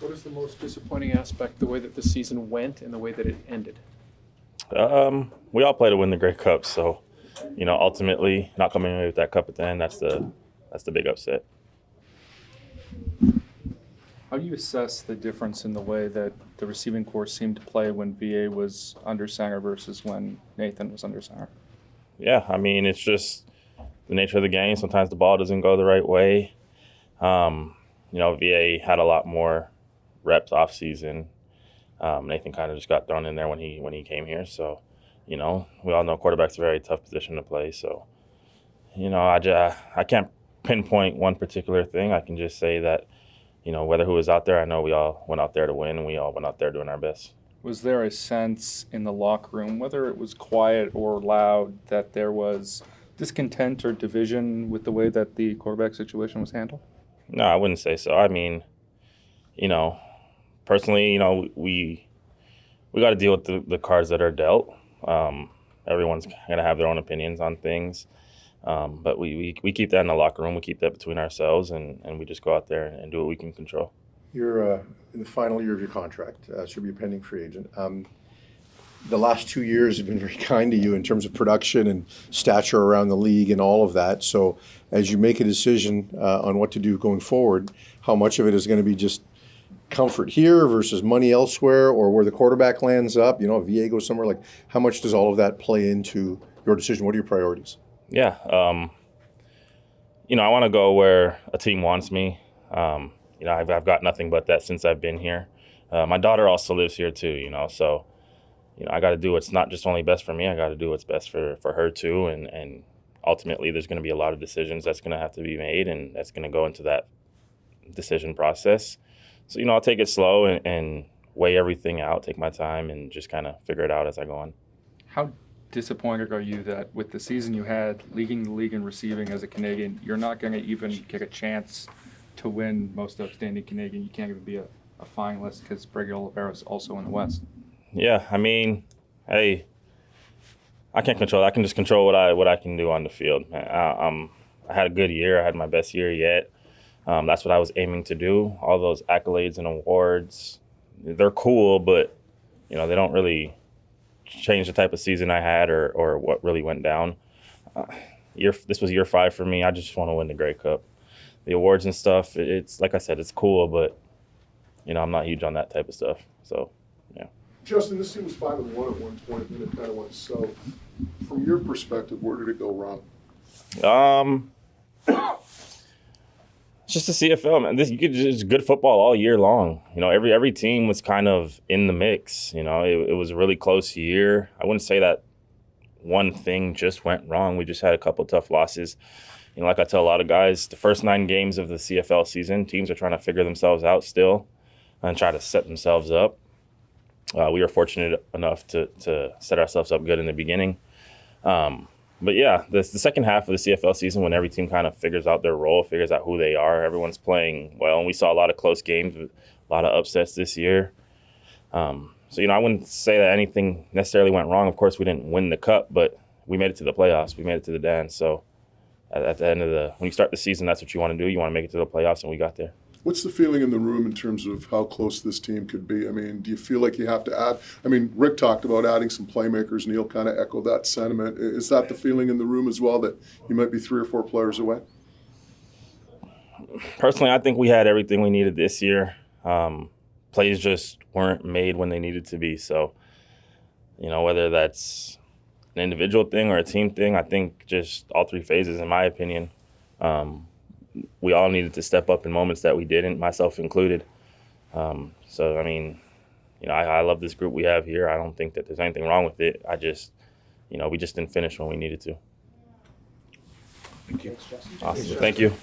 What is the most disappointing aspect, the way that the season went and the way that it ended? We all play to win the Grey Cup, so ultimately not coming away with that cup at the end, that's the big upset. How do you assess the difference in the way that the receiving corps seemed to play when VA was under center versus when Nathan was under center? Yeah, I mean, it's just the nature of the game. Sometimes the ball doesn't go the right way. VA had a lot more reps off season. Nathan kind of just got thrown in there when he came here. So, we all know quarterback's a very tough position to play. So, I can't pinpoint one particular thing. I can just say that, whether who was out there, I know we all went out there to win, and we all went out there doing our best. Was there a sense in the locker room, whether it was quiet or loud, that there was discontent or division with the way that the quarterback situation was handled? No, I wouldn't say so. I mean, personally, we got to deal with the cards that are dealt. Everyone's going to have their own opinions on things. But we keep that in the locker room. We keep that between ourselves, and we just go out there and do what we can control. You're in the final year of your contract, should be a pending free agent. The last 2 years have been very kind to you in terms of production and stature around the league and all of that. So as you make a decision on what to do going forward, how much of it is going to be just comfort here versus money elsewhere, or where the quarterback lands up, if VA goes somewhere, like how much does all of that play into your decision? What are your priorities? Yeah, I want to go where a team wants me. I've got nothing but that since I've been here. My daughter also lives here too, so I got to do what's not just only best for me. I got to do what's best for her too, and ultimately there's going to be a lot of decisions that's going to have to be made, and that's going to go into that decision process. So I'll take it slow and weigh everything out, take my time, and just kind of figure it out as I go on. How disappointed are you that with the season you had, leading the league in receiving as a Canadian, you're not going to even get a chance to win Most Outstanding Canadian? You can't even be a finalist because Brady Oliveira is also in the West. Yeah, I mean, hey, I can't control that. I can just control what I can do on the field. I had a good year. I had my best year yet. That's what I was aiming to do. All those accolades and awards, they're cool, but they don't really change the type of season I had or what really went down. This was year 5 for me. I just want to win the Grey Cup. The awards and stuff, it's like I said, it's cool, but I'm not huge on that type of stuff. So, yeah. Justin, this team was 5-1 at one point, and it kind of went south. From your perspective, where did it go wrong? Just the CFL, man. You could just good football all year long. Every team was kind of in the mix. It was a really close year. I wouldn't say that one thing just went wrong. We just had a couple tough losses. Like I tell a lot of guys, the first 9 games of the CFL season, teams are trying to figure themselves out still and try to set themselves up. We were fortunate enough to set ourselves up good in the beginning. But yeah, the second half of the CFL season, when every team kind of figures out their role, figures out who they are, everyone's playing well, and we saw a lot of close games with a lot of upsets this year. So I wouldn't say that anything necessarily went wrong. Of course, we didn't win the cup, but we made it to the playoffs. We made it to the dance. So at the end of when you start the season, that's what you want to do. You want to make it to the playoffs, and we got there. What's the feeling in the room in terms of how close this team could be? I mean, do you feel like you have to add? I mean, Rick talked about adding some playmakers. Neil kind of echoed that sentiment. Is that the feeling in the room as well, that you might be 3 or 4 players away? Personally, I think we had everything we needed this year. Plays just weren't made when they needed to be. So, whether that's an individual thing or a team thing, I think just all 3 phases, in my opinion. We all needed to step up in moments that we didn't, myself included. So, I mean, I love this group we have here. I don't think that there's anything wrong with it. I just, we just didn't finish when we needed to. Thank you. Awesome. Thank you.